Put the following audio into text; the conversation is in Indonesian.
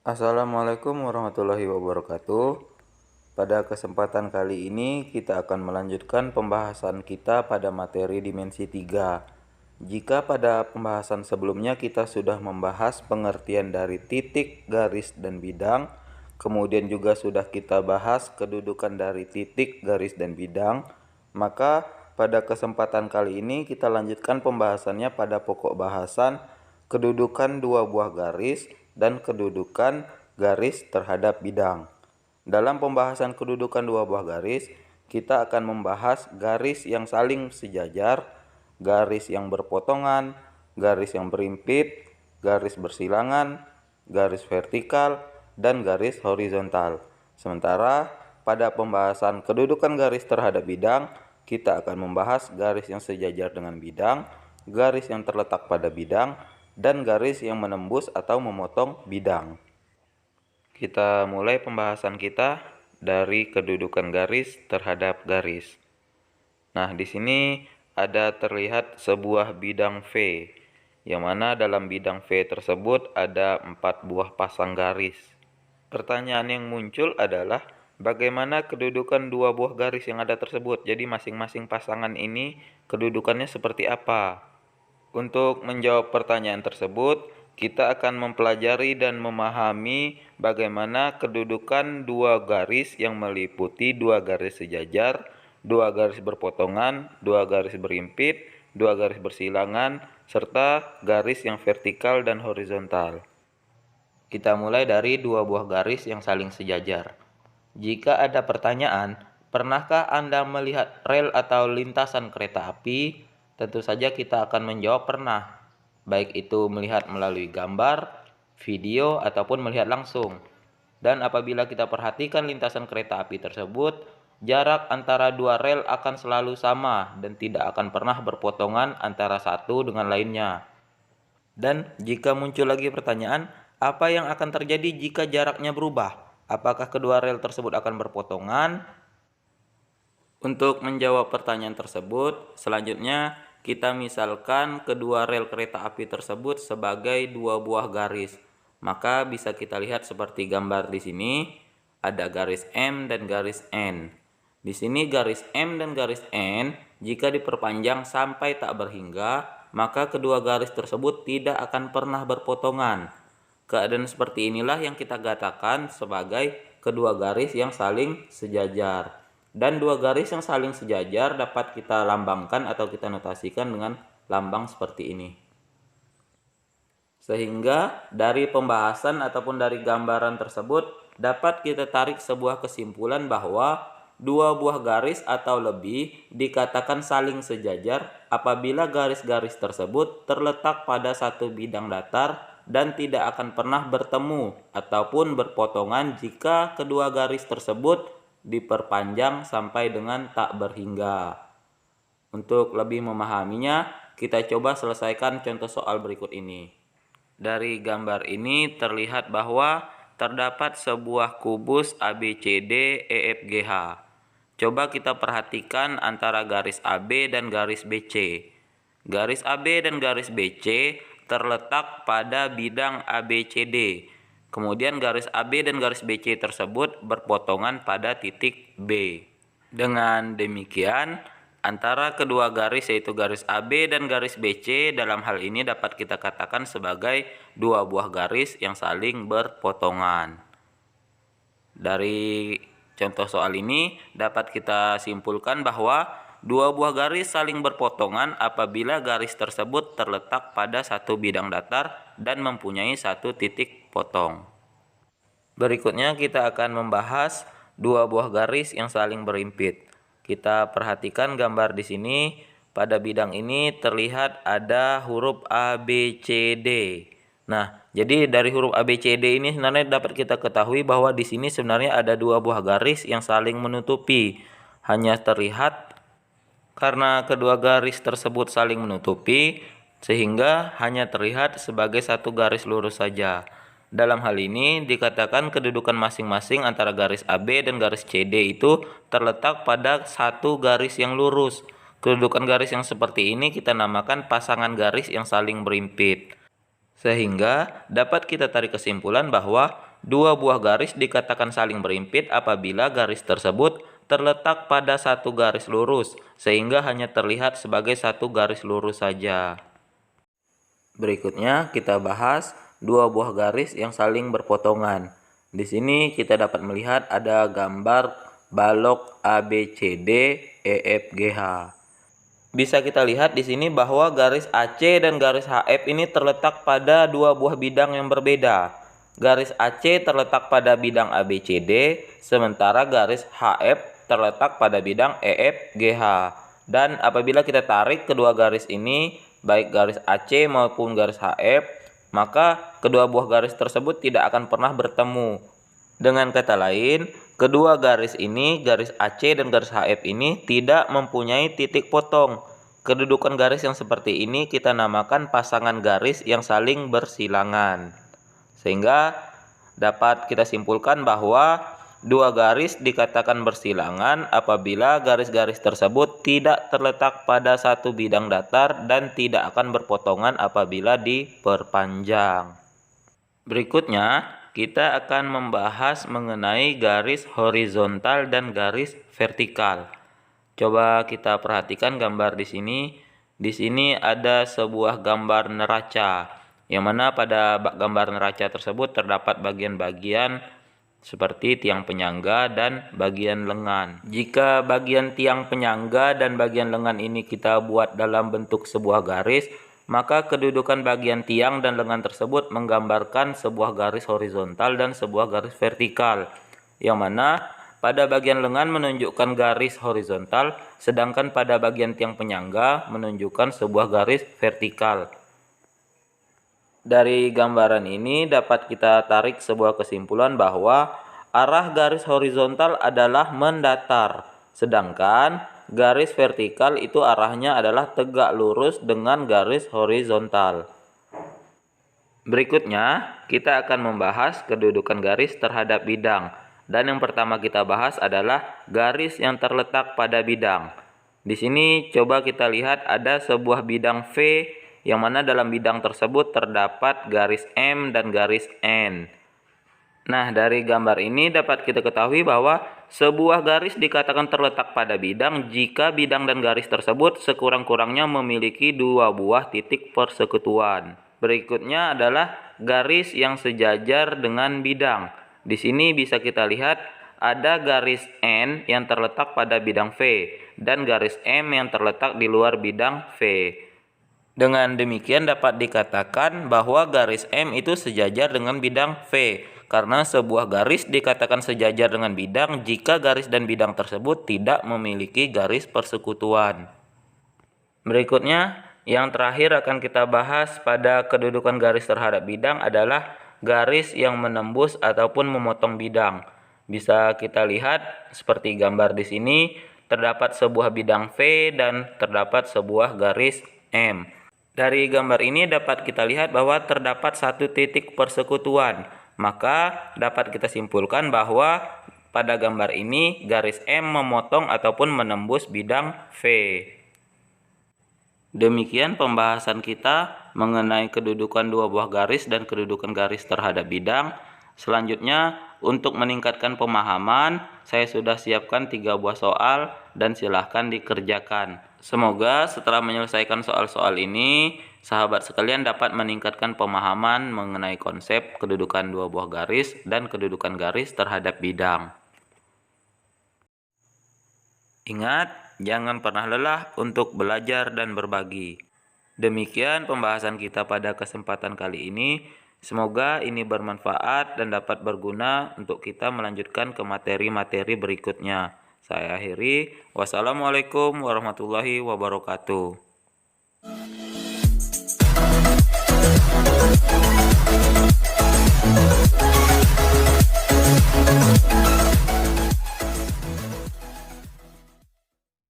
Assalamualaikum warahmatullahi wabarakatuh. Pada kesempatan kali ini kita akan melanjutkan pembahasan kita pada materi dimensi 3. Jika pada pembahasan sebelumnya kita sudah membahas pengertian dari titik, garis, dan bidang, kemudian juga sudah kita bahas kedudukan dari titik, garis, dan bidang, maka pada kesempatan kali ini kita lanjutkan pembahasannya pada pokok bahasan kedudukan dua buah garis dan kedudukan garis terhadap bidang. Dalam pembahasan kedudukan dua buah garis, kita akan membahas garis yang saling sejajar, garis yang berpotongan, garis yang berimpit, garis bersilangan, garis vertikal, dan garis horizontal. Sementara pada pembahasan kedudukan garis terhadap bidang, kita akan membahas garis yang sejajar dengan bidang, garis yang terletak pada bidang, dan garis yang menembus atau memotong bidang. Kita mulai pembahasan kita dari kedudukan garis terhadap garis. Nah, di sini ada terlihat sebuah bidang V, yang mana dalam bidang V tersebut ada 4 buah pasang garis. Pertanyaan yang muncul adalah bagaimana kedudukan dua buah garis yang ada tersebut. Jadi masing-masing pasangan ini kedudukannya seperti apa? Untuk menjawab pertanyaan tersebut, kita akan mempelajari dan memahami bagaimana kedudukan dua garis yang meliputi dua garis sejajar, dua garis berpotongan, dua garis berimpit, dua garis bersilangan, serta garis yang vertikal dan horizontal. Kita mulai dari dua buah garis yang saling sejajar. Jika ada pertanyaan, pernahkah Anda melihat rel atau lintasan kereta api? Tentu saja kita akan menjawab pernah, baik itu melihat melalui gambar, video, ataupun melihat langsung. Dan apabila kita perhatikan lintasan kereta api tersebut, jarak antara dua rel akan selalu sama dan tidak akan pernah berpotongan antara satu dengan lainnya. Dan jika muncul lagi pertanyaan, apa yang akan terjadi jika jaraknya berubah? Apakah kedua rel tersebut akan berpotongan? Untuk menjawab pertanyaan tersebut, selanjutnya kita misalkan kedua rel kereta api tersebut sebagai dua buah garis. Maka bisa kita lihat seperti gambar di sini, ada garis M dan garis N. Di sini garis M dan garis N jika diperpanjang sampai tak berhingga, maka kedua garis tersebut tidak akan pernah berpotongan. Keadaan seperti inilah yang kita katakan sebagai kedua garis yang saling sejajar. Dan dua garis yang saling sejajar dapat kita lambangkan atau kita notasikan dengan lambang seperti ini. Sehingga dari pembahasan ataupun dari gambaran tersebut dapat kita tarik sebuah kesimpulan bahwa dua buah garis atau lebih dikatakan saling sejajar apabila garis-garis tersebut terletak pada satu bidang datar dan tidak akan pernah bertemu ataupun berpotongan jika kedua garis tersebut diperpanjang sampai dengan tak berhingga. Untuk lebih memahaminya, kita coba selesaikan contoh soal berikut ini. Dari gambar ini terlihat bahwa terdapat sebuah kubus ABCD EFGH. Coba kita perhatikan antara garis AB dan garis BC. Garis AB dan garis BC terletak pada bidang ABCD. Kemudian garis AB dan garis BC tersebut berpotongan pada titik B. Dengan demikian, antara kedua garis yaitu garis AB dan garis BC dalam hal ini dapat kita katakan sebagai dua buah garis yang saling berpotongan. Dari contoh soal ini dapat kita simpulkan bahwa dua buah garis saling berpotongan apabila garis tersebut terletak pada satu bidang datar dan mempunyai satu titik potong. Berikutnya kita akan membahas dua buah garis yang saling berimpit. Kita perhatikan gambar di sini. Pada bidang ini terlihat ada huruf A, B, C, D. Nah, jadi dari huruf A, B, C, D ini sebenarnya dapat kita ketahui bahwa di sini sebenarnya ada dua buah garis yang saling menutupi. Hanya terlihat karena kedua garis tersebut saling menutupi, sehingga hanya terlihat sebagai satu garis lurus saja. Dalam hal ini dikatakan kedudukan masing-masing antara garis AB dan garis CD itu terletak pada satu garis yang lurus. Kedudukan garis yang seperti ini kita namakan pasangan garis yang saling berimpit. Sehingga dapat kita tarik kesimpulan bahwa Dua buah garis dikatakan saling berimpit apabila garis tersebut terletak pada satu garis lurus, sehingga hanya terlihat sebagai satu garis lurus saja. Berikutnya kita bahas dua buah garis yang saling berpotongan. Di sini kita dapat melihat ada gambar balok ABCD EFGH. Bisa kita lihat di sini bahwa garis AC dan garis HF ini terletak pada dua buah bidang yang berbeda. Garis AC terletak pada bidang ABCD, sementara garis HF terletak pada bidang EFGH. Dan apabila kita tarik kedua garis ini, baik garis AC maupun garis HF, maka kedua buah garis tersebut tidak akan pernah bertemu. Dengan kata lain, kedua garis ini, garis AC dan garis HF ini tidak mempunyai titik potong. Kedudukan garis yang seperti ini kita namakan pasangan garis yang saling bersilangan. Sehingga dapat kita simpulkan bahwa dua garis dikatakan bersilangan apabila garis-garis tersebut tidak terletak pada satu bidang datar dan tidak akan berpotongan apabila diperpanjang. Berikutnya, kita akan membahas mengenai garis horizontal dan garis vertikal. Coba kita perhatikan gambar di sini. Di sini ada sebuah gambar neraca, yang mana pada gambar neraca tersebut terdapat bagian-bagian seperti tiang penyangga dan bagian lengan. Jika bagian tiang penyangga dan bagian lengan ini kita buat dalam bentuk sebuah garis, maka kedudukan bagian tiang dan lengan tersebut menggambarkan sebuah garis horizontal dan sebuah garis vertikal, yang mana pada bagian lengan menunjukkan garis horizontal, sedangkan pada bagian tiang penyangga menunjukkan sebuah garis vertikal. Dari gambaran ini dapat kita tarik sebuah kesimpulan bahwa arah garis horizontal adalah mendatar, sedangkan garis vertikal itu arahnya adalah tegak lurus dengan garis horizontal. Berikutnya, kita akan membahas kedudukan garis terhadap bidang. Dan yang pertama kita bahas adalah garis yang terletak pada bidang. Di sini coba kita lihat ada sebuah bidang V, yang mana dalam bidang tersebut terdapat garis M dan garis N. Nah, dari gambar ini dapat kita ketahui bahwa sebuah garis dikatakan terletak pada bidang jika bidang dan garis tersebut sekurang-kurangnya memiliki dua buah titik persekutuan. Berikutnya adalah garis yang sejajar dengan bidang. Di sini bisa kita lihat ada garis N yang terletak pada bidang V dan garis M yang terletak di luar bidang V. Dengan demikian dapat dikatakan bahwa garis M itu sejajar dengan bidang V, karena sebuah garis dikatakan sejajar dengan bidang jika garis dan bidang tersebut tidak memiliki garis persekutuan. Berikutnya, yang terakhir akan kita bahas pada kedudukan garis terhadap bidang adalah garis yang menembus ataupun memotong bidang. Bisa kita lihat seperti gambar di sini, terdapat sebuah bidang V dan terdapat sebuah garis M. Dari gambar ini dapat kita lihat bahwa terdapat satu titik persekutuan. Maka dapat kita simpulkan bahwa pada gambar ini garis M memotong ataupun menembus bidang V. Demikian pembahasan kita mengenai kedudukan dua buah garis dan kedudukan garis terhadap bidang. Selanjutnya, untuk meningkatkan pemahaman, saya sudah siapkan 3 buah soal dan silahkan dikerjakan. Semoga setelah menyelesaikan soal-soal ini, sahabat sekalian dapat meningkatkan pemahaman mengenai konsep kedudukan dua buah garis dan kedudukan garis terhadap bidang. Ingat, jangan pernah lelah untuk belajar dan berbagi. Demikian pembahasan kita pada kesempatan kali ini. Semoga ini bermanfaat dan dapat berguna untuk kita melanjutkan ke materi-materi berikutnya. Saya akhiri. Wassalamualaikum warahmatullahi wabarakatuh.